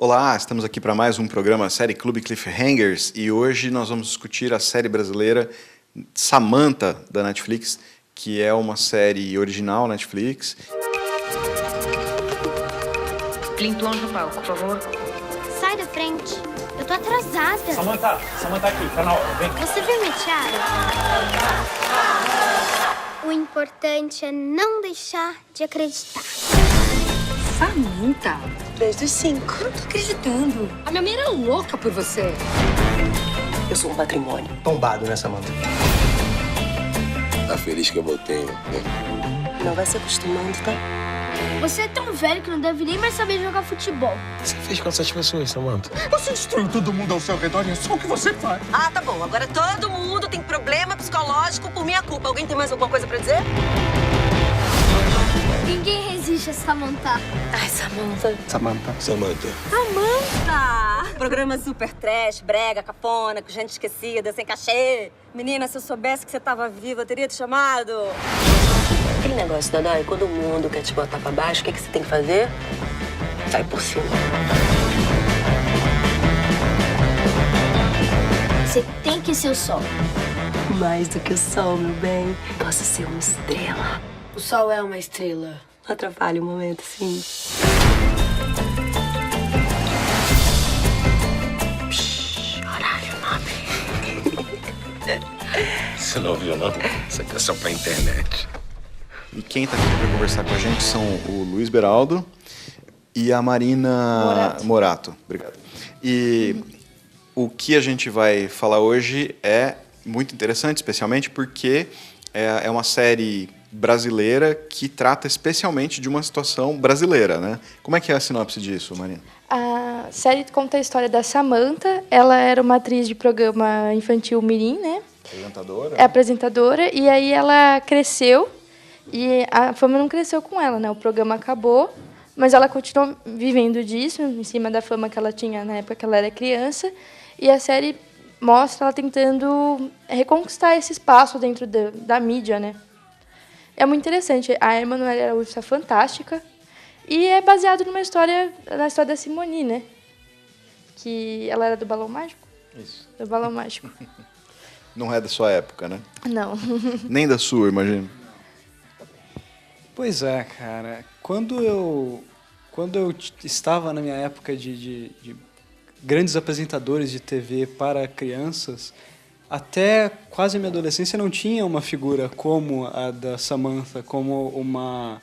Olá, estamos aqui para mais um programa Série Clube Cliffhangers e hoje nós vamos discutir a série brasileira Samantha, da Netflix, que é uma série original Netflix. Clint, longe do palco, por favor. Sai da frente. Eu tô atrasada. Samantha aqui, tá na hora, vem. Você viu minha tiara? O importante é não deixar de acreditar. Samantha? Desde os 5. Eu não tô acreditando. A minha mãe era louca por você. Eu sou um patrimônio. Tombado, né, Samantha? Tá feliz que eu voltei, né? Não vai se acostumando, tá? Você é tão velho que não deve nem mais saber jogar futebol. O que você fez com essas pessoas, Samantha? Você destruiu todo mundo ao seu redor e é só o que você faz. Ah, tá bom. Agora todo mundo tem problema psicológico por minha culpa. Alguém tem mais alguma coisa pra dizer? Ninguém resiste a Samantha. Ai, Samantha. Samantha. Samantha! Programa super trash, brega, cafona, com gente esquecida, sem cachê. Menina, se eu soubesse que você tava viva, eu teria te chamado. Aquele negócio, Dodói, quando o mundo quer te botar pra baixo, o que você tem que fazer? Sai por cima. Você tem que ser o sol. Mais do que o sol, meu bem. Posso ser uma estrela. O sol é uma estrela. Atrapalha o momento, sim. Horário, nome. Você não ouviu, não? Isso aqui é só pra internet. E quem está aqui para conversar com a gente são o Luiz Beraldo e a Marina Morato. Obrigado. E o que a gente vai falar hoje é muito interessante, especialmente porque é uma série brasileira que trata especialmente de uma situação brasileira, né? Como é que é a sinopse disso, Marina? A série conta a história da Samantha. Ela era uma atriz de programa infantil mirim, né? Apresentadora? É apresentadora. E aí ela cresceu e a fama não cresceu com ela, né? O programa acabou, mas ela continuou vivendo disso, em cima da fama que ela tinha na época que ela era criança. E a série mostra ela tentando reconquistar esse espaço dentro da mídia, né? É muito interessante. A Emanuele Araújo está fantástica. E é baseado na história da Simone, né? Que ela era do Balão Mágico? Isso. Do Balão Mágico. Não é da sua época, né? Não. Nem da sua, imagino. Pois é, cara. Quando eu estava na minha época de grandes apresentadores de TV para crianças, até quase a minha adolescência não tinha uma figura como a da Samantha, como uma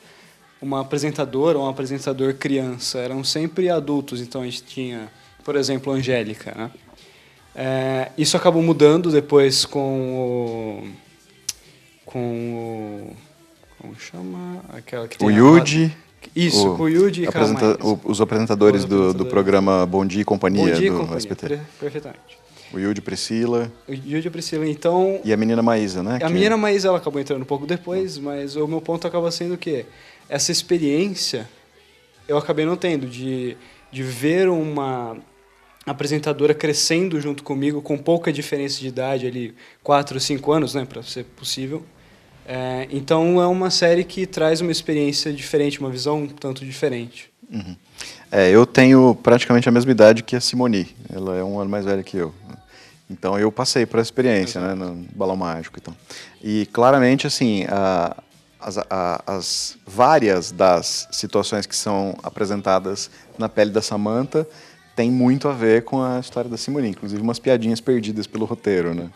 apresentadora ou um apresentador criança. Eram sempre adultos, então a gente tinha, por exemplo, a Angélica, né? Isso acabou mudando depois com o como chama? Aquela que tem O Yudi. Isso, com o Yudi e os apresentadores do programa Bom Dia e Companhia, Bom Dia e do Companhia, SBT. Perfeitamente. O Yudi, Priscila. O Yudi e a Priscila, então... E a menina Maísa, né? A menina Maísa, ela acabou entrando um pouco depois, mas o meu ponto acaba sendo que essa experiência eu acabei não tendo, de ver uma apresentadora crescendo junto comigo, com pouca diferença de idade, ali, 4 ou 5 anos, né, para ser possível. Então é uma série que traz uma experiência diferente, uma visão um tanto diferente. Uhum. Eu tenho praticamente a mesma idade que a Simone. Ela é um ano mais velha que eu. Então eu passei por essa experiência, né, no Balão Mágico. Então. E claramente, assim, as várias das situações que são apresentadas na pele da Samantha tem muito a ver com a história da Simone, inclusive umas piadinhas perdidas pelo roteiro, né?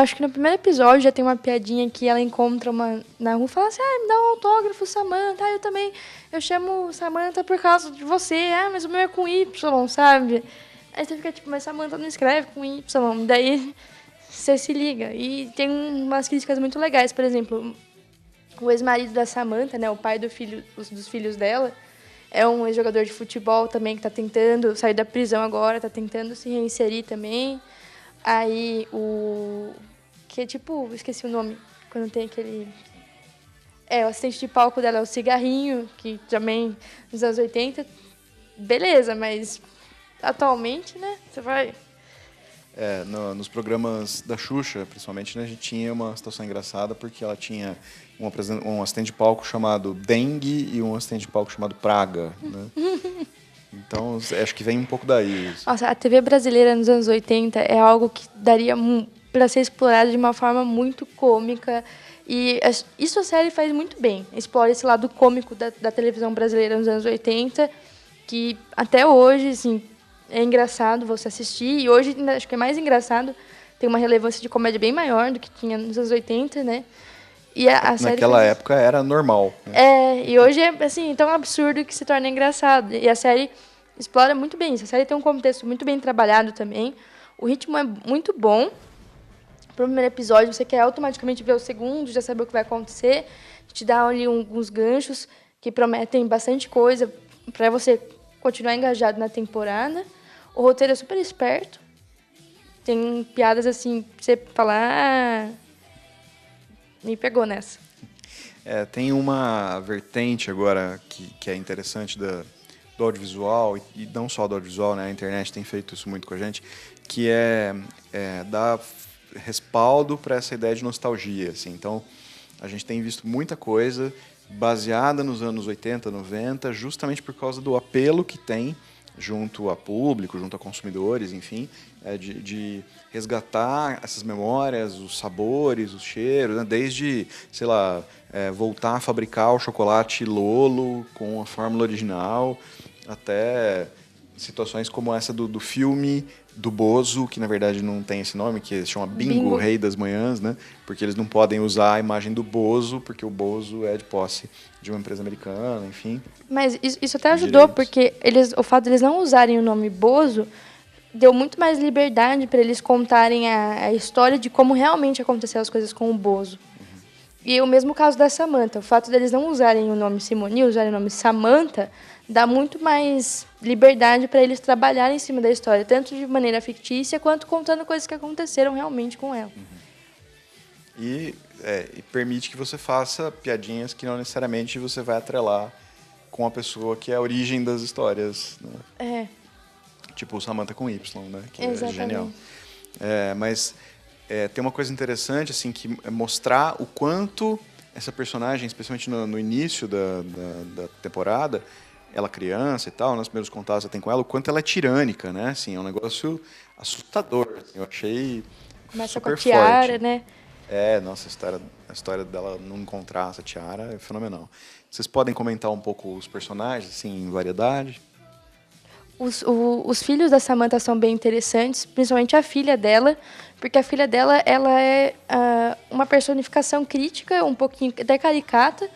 Acho que no primeiro episódio já tem uma piadinha que ela encontra uma na rua e fala assim, me dá um autógrafo, Samantha. Eu chamo Samantha por causa de você. Mas o meu é com Y, sabe? Aí você fica tipo, mas Samantha não escreve com Y. Daí você se liga. E tem umas críticas muito legais. Por exemplo, o ex-marido da Samantha, né, o pai dos filhos dela, é um ex-jogador de futebol também que está tentando sair da prisão agora, está tentando se reinserir também. Aí que é tipo, esqueci o nome, quando tem aquele... o assistente de palco dela é o Cigarrinho, que também, nos anos 80, beleza, mas atualmente, né, você vai... Nos programas da Xuxa, principalmente, né, a gente tinha uma situação engraçada, porque ela tinha um assistente de palco chamado Dengue e um assistente de palco chamado Praga, né? Então, acho que vem um pouco daí. Isso. Nossa, a TV brasileira nos anos 80 é algo que daria para ser explorado de uma forma muito cômica. E isso a série faz muito bem. Explora esse lado cômico da televisão brasileira nos anos 80, que até hoje, assim, é engraçado você assistir. E hoje, acho que é mais engraçado, tem uma relevância de comédia bem maior do que tinha nos anos 80, né? E a série naquela época era normal. Né? E hoje é assim, tão absurdo que se torna engraçado. E a série explora muito bem isso. A série tem um contexto muito bem trabalhado também. O ritmo é muito bom. Para o primeiro episódio, você quer automaticamente ver o segundo, já saber o que vai acontecer. Te dá ali alguns ganchos que prometem bastante coisa para você continuar engajado na temporada. O roteiro é super esperto. Tem piadas assim, pra você falar... me pegou nessa. Tem uma vertente agora que é interessante do audiovisual, e não só do audiovisual, né? A internet tem feito isso muito com a gente, que é dar respaldo para essa ideia de nostalgia. Assim. Então, a gente tem visto muita coisa baseada nos anos 80, 90, justamente por causa do apelo que tem junto a público, junto a consumidores, enfim, de resgatar essas memórias, os sabores, os cheiros, né? Desde, sei lá, voltar a fabricar o chocolate Lolo com a fórmula original, até situações como essa do filme do Bozo, que na verdade não tem esse nome, que se chama Bingo, Rei das Manhãs, né? Porque eles não podem usar a imagem do Bozo, porque o Bozo é de posse de uma empresa americana, enfim. Mas isso até ajudou, porque o fato de eles não usarem o nome Bozo deu muito mais liberdade para eles contarem a história de como realmente aconteceram as coisas com o Bozo. Uhum. E o mesmo caso da Samantha. O fato deles não usarem o nome Simone, usarem o nome Samantha, dá muito mais liberdade para eles trabalharem em cima da história, tanto de maneira fictícia, quanto contando coisas que aconteceram realmente com ela. Uhum. E permite que você faça piadinhas que não necessariamente você vai atrelar com a pessoa que é a origem das histórias. Né? Tipo o Samantha com Y, né? Que exatamente. É genial. Mas tem uma coisa interessante, assim, que é mostrar o quanto essa personagem, especialmente no início da temporada, ela criança e tal, nos primeiros contatos que você tem com ela, o quanto ela é tirânica, né? Assim, é um negócio assustador. Assim, eu achei começa super com a tiara, forte. Né? Nossa, a história dela não encontrar essa tiara é fenomenal. Vocês podem comentar um pouco os personagens, assim, em variedade? Os filhos da Samantha são bem interessantes, principalmente a filha dela, porque a filha dela ela é uma personificação crítica, um pouquinho até caricata,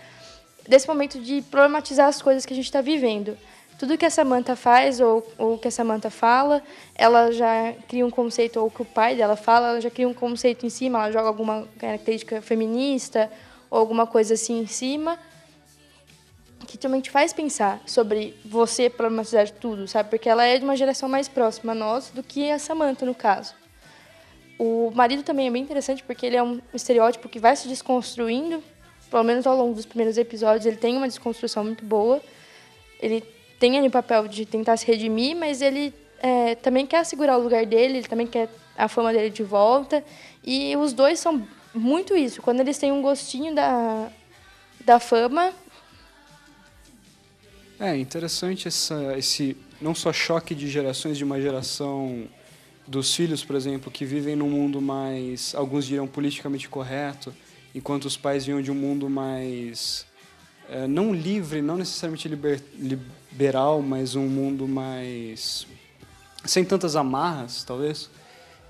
desse momento de problematizar as coisas que a gente está vivendo. Tudo que a Samantha faz ou que a Samantha fala, ela já cria um conceito, ou que o pai dela fala, ela já cria um conceito em cima, ela joga alguma característica feminista ou alguma coisa assim em cima, que também te faz pensar sobre você problematizar tudo, sabe? Porque ela é de uma geração mais próxima a nós do que a Samantha, no caso. O marido também é bem interessante, porque ele é um estereótipo que vai se desconstruindo, pelo menos ao longo dos primeiros episódios, ele tem uma desconstrução muito boa. Ele tem ali o papel de tentar se redimir, mas ele também quer segurar o lugar dele, ele também quer a fama dele de volta. E os dois são muito isso. Quando eles têm um gostinho da fama... interessante esse não só choque de gerações, de uma geração dos filhos, por exemplo, que vivem num mundo mais, alguns diriam, politicamente correto, enquanto os pais vinham de um mundo mais, não livre, não necessariamente liberal, mas um mundo mais, sem tantas amarras, talvez.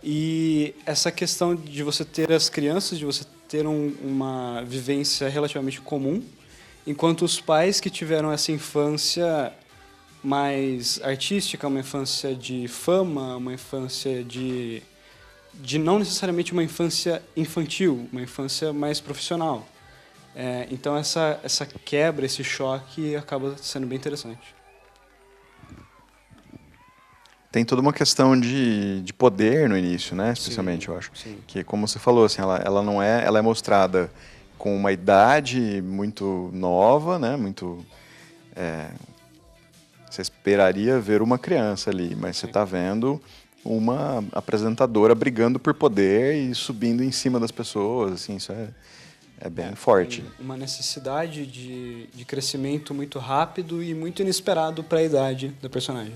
E essa questão de você ter as crianças, de você ter uma vivência relativamente comum, enquanto os pais que tiveram essa infância mais artística, uma infância de fama, uma infância de não necessariamente uma infância infantil, uma infância mais profissional. Então essa quebra, esse choque acaba sendo bem interessante. Tem toda uma questão de poder no início, né? Especialmente, sim, eu acho. Sim. Que, como você falou, assim, ela é mostrada com uma idade muito nova, né? Muito... você esperaria ver uma criança ali, mas você está vendo uma apresentadora brigando por poder e subindo em cima das pessoas, assim, isso é bem forte. Tem uma necessidade de crescimento muito rápido e muito inesperado para a idade da personagem.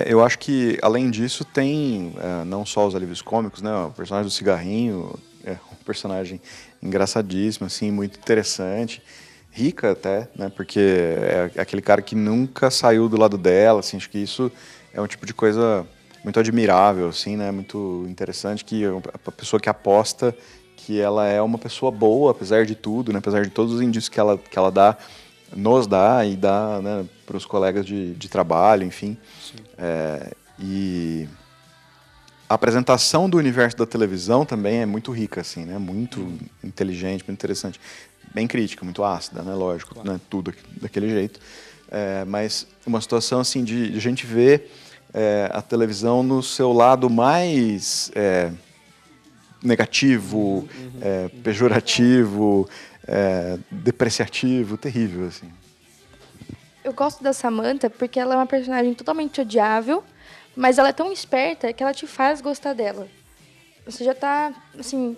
Eu acho que, além disso, tem não só os alívios cômicos, né? O personagem do cigarrinho é um personagem engraçadíssimo, assim, muito interessante, rica até, né? Porque é aquele cara que nunca saiu do lado dela, assim, acho que isso é um tipo de coisa muito admirável, assim, né? Muito interessante, que a pessoa que aposta que ela é uma pessoa boa, apesar de tudo, né? Apesar de todos os indícios que ela dá, nos dá e dá, né, para os colegas de trabalho, enfim. E a apresentação do universo da televisão também é muito rica, assim, né? Muito inteligente, muito interessante. Bem crítica, muito ácida, né? Lógico, claro. Né? Tudo daquele jeito. Mas uma situação assim de a gente ver a televisão no seu lado mais negativo, pejorativo, depreciativo, terrível, assim. Eu gosto da Samantha porque ela é uma personagem totalmente odiável, mas ela é tão esperta que ela te faz gostar dela. Você já tá, assim,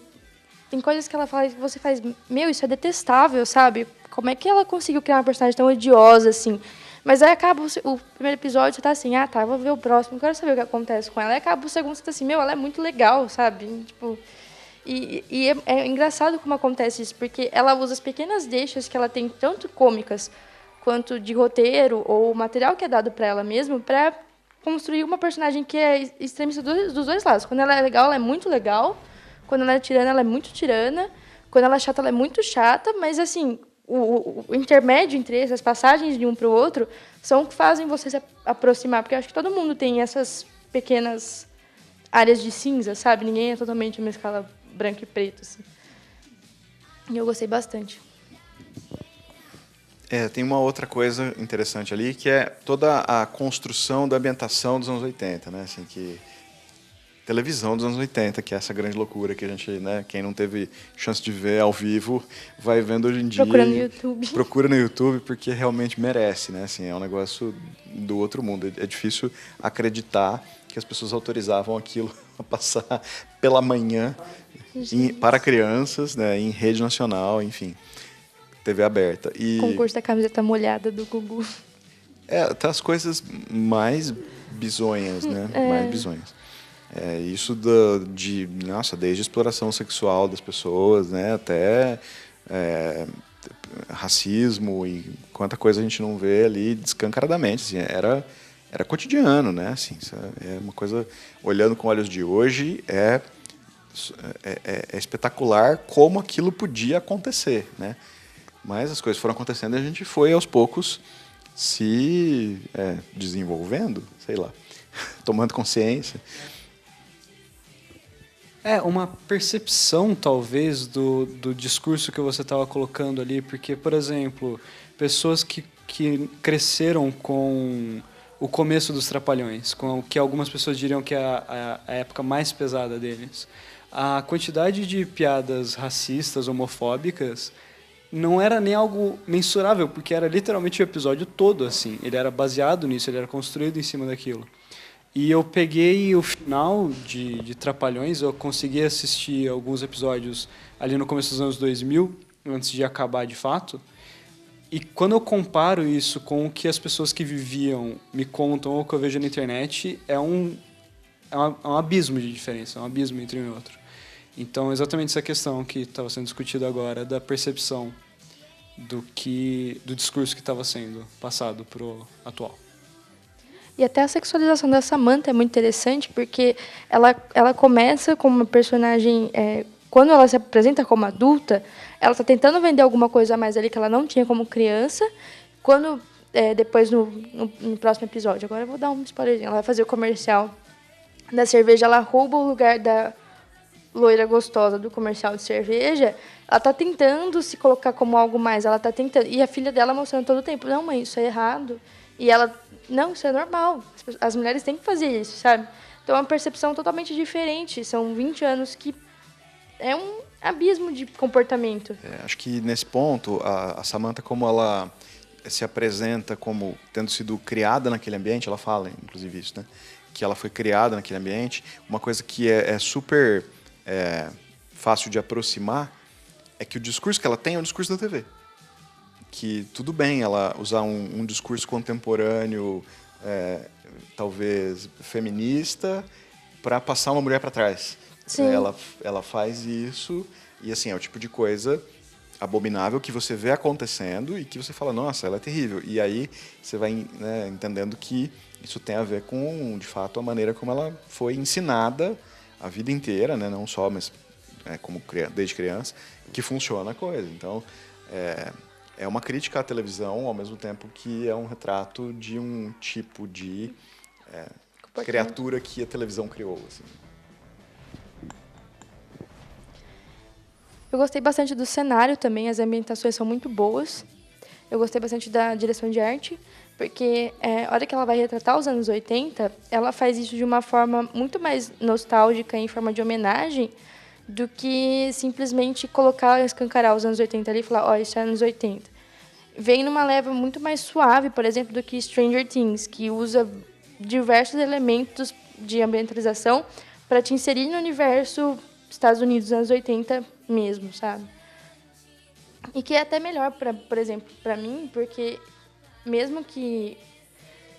tem coisas que ela fala que você faz, meu, isso é detestável, sabe? Como é que ela conseguiu criar uma personagem tão odiosa, assim? Mas aí acaba o primeiro episódio, você tá assim, tá, vou ver o próximo, quero saber o que acontece com ela. Aí acaba o segundo, você tá assim, meu, ela é muito legal, sabe? Tipo, e é engraçado como acontece isso, porque ela usa as pequenas deixas que ela tem, tanto cômicas quanto de roteiro ou material que é dado para ela mesmo, para construir uma personagem que é extremista dos dois lados. Quando ela é legal, ela é muito legal. Quando ela é tirana, ela é muito tirana. Quando ela é chata, ela é muito chata. Mas, assim, o intermédio entre essas passagens de um para o outro são o que fazem você se aproximar. Porque eu acho que todo mundo tem essas pequenas áreas de cinza, sabe? Ninguém é totalmente uma escala branca e preta, assim. E eu gostei bastante. Tem uma outra coisa interessante ali, que é toda a construção da ambientação dos anos 80, né? Assim, que televisão dos anos 80, que é essa grande loucura que a gente, né, quem não teve chance de ver ao vivo, vai vendo hoje em dia. Procura no YouTube. Procura no YouTube, porque realmente merece, né? Assim, é um negócio do outro mundo. É difícil acreditar que as pessoas autorizavam aquilo a passar pela manhã para crianças, né, em rede nacional, enfim. TV aberta. Concurso da camiseta molhada do Gugu. Tá as coisas mais bizonhas, né? Mais bizonhas. Isso desde a exploração sexual das pessoas, né? Até racismo e quanta coisa a gente não vê ali descancaradamente. Assim, era cotidiano, né? Assim, é uma coisa, olhando com olhos de hoje, é espetacular como aquilo podia acontecer, né? Mas as coisas foram acontecendo e a gente foi, aos poucos, se desenvolvendo, sei lá, tomando consciência. Uma percepção, talvez, do discurso que você estava colocando ali, porque, por exemplo, pessoas que cresceram com o começo dos Trapalhões, com o que algumas pessoas diriam que é a época mais pesada deles, a quantidade de piadas racistas, homofóbicas, não era nem algo mensurável, porque era literalmente o episódio todo, assim. Ele era baseado nisso, ele era construído em cima daquilo. E eu peguei o final de Trapalhões, eu consegui assistir alguns episódios ali no começo dos anos 2000, antes de acabar de fato. E quando eu comparo isso com o que as pessoas que viviam me contam ou que eu vejo na internet, é um abismo de diferença, é um abismo entre um e outro. Então, exatamente essa questão que estava sendo discutida agora, da percepção do discurso que estava sendo passado para o atual. E até a sexualização da Samantha é muito interessante, porque ela começa como uma personagem... quando ela se apresenta como adulta, ela está tentando vender alguma coisa a mais ali que ela não tinha como criança. Quando, depois, no próximo episódio, agora eu vou dar um spoilerzinho, ela vai fazer o comercial da cerveja, ela rouba o lugar da loira gostosa do comercial de cerveja, ela tá tentando se colocar como algo mais, ela tá tentando, e a filha dela mostrando todo o tempo, não, mãe, isso é errado, e ela, não, isso é normal, as mulheres têm que fazer isso, sabe? Então é uma percepção totalmente diferente, são 20 anos que é um abismo de comportamento. Acho que nesse ponto, a Samantha, como ela se apresenta como tendo sido criada naquele ambiente, ela fala, inclusive, isso, né? Que ela foi criada naquele ambiente, uma coisa que é super... fácil de aproximar é que o discurso que ela tem é o discurso da TV. Que tudo bem ela usar um discurso contemporâneo, talvez feminista, para passar uma mulher para trás. Sim. Ela faz isso e assim é o tipo de coisa abominável que você vê acontecendo e que você fala, nossa, ela é terrível. E aí você vai, né, entendendo que isso tem a ver com, de fato, a maneira como ela foi ensinada a vida inteira, né, não só, mas como desde criança, que funciona a coisa. Então, é uma crítica à televisão, ao mesmo tempo que é um retrato de um tipo de criatura que a televisão criou. Assim. Eu gostei bastante do cenário também, as ambientações são muito boas. Eu gostei bastante da direção de arte, porque a hora que ela vai retratar os anos 80, ela faz isso de uma forma muito mais nostálgica, em forma de homenagem, do que simplesmente escancarar os anos 80 ali e falar, ó, isso é anos 80. Vem numa leva muito mais suave, por exemplo, do que Stranger Things, que usa diversos elementos de ambientalização para te inserir no universo Estados Unidos dos anos 80 mesmo, sabe? E que é até melhor, por exemplo, para mim, porque mesmo que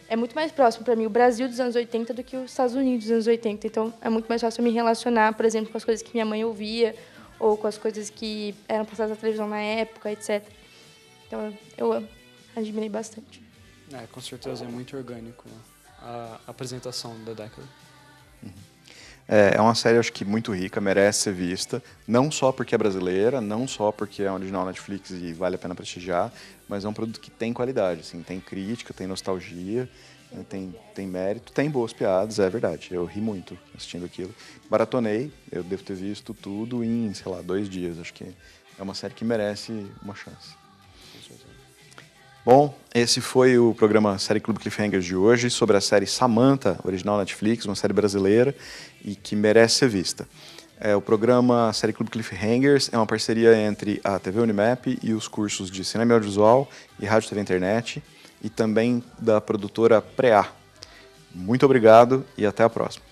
é muito mais próximo para mim o Brasil dos anos 80 do que os Estados Unidos dos anos 80. Então, é muito mais fácil me relacionar, por exemplo, com as coisas que minha mãe ouvia ou com as coisas que eram passadas na televisão na época, etc. Então, eu admirei bastante. Com certeza é muito orgânico a apresentação da década. É uma série, acho que, muito rica, merece ser vista, não só porque é brasileira, não só porque é original Netflix e vale a pena prestigiar, mas é um produto que tem qualidade, assim, tem crítica, tem nostalgia, tem mérito, tem boas piadas, é verdade. Eu ri muito assistindo aquilo. Maratonei, eu devo ter visto tudo em, 2 dias. Acho que é uma série que merece uma chance. Bom, esse foi o programa Série Clube Cliffhangers de hoje, sobre a série Samantha, original Netflix, uma série brasileira e que merece ser vista. O programa Série Clube Cliffhangers é uma parceria entre a TV Unimap e os cursos de Cinema e Audiovisual e Rádio TV Internet, e também da produtora Preá. Muito obrigado e até a próxima.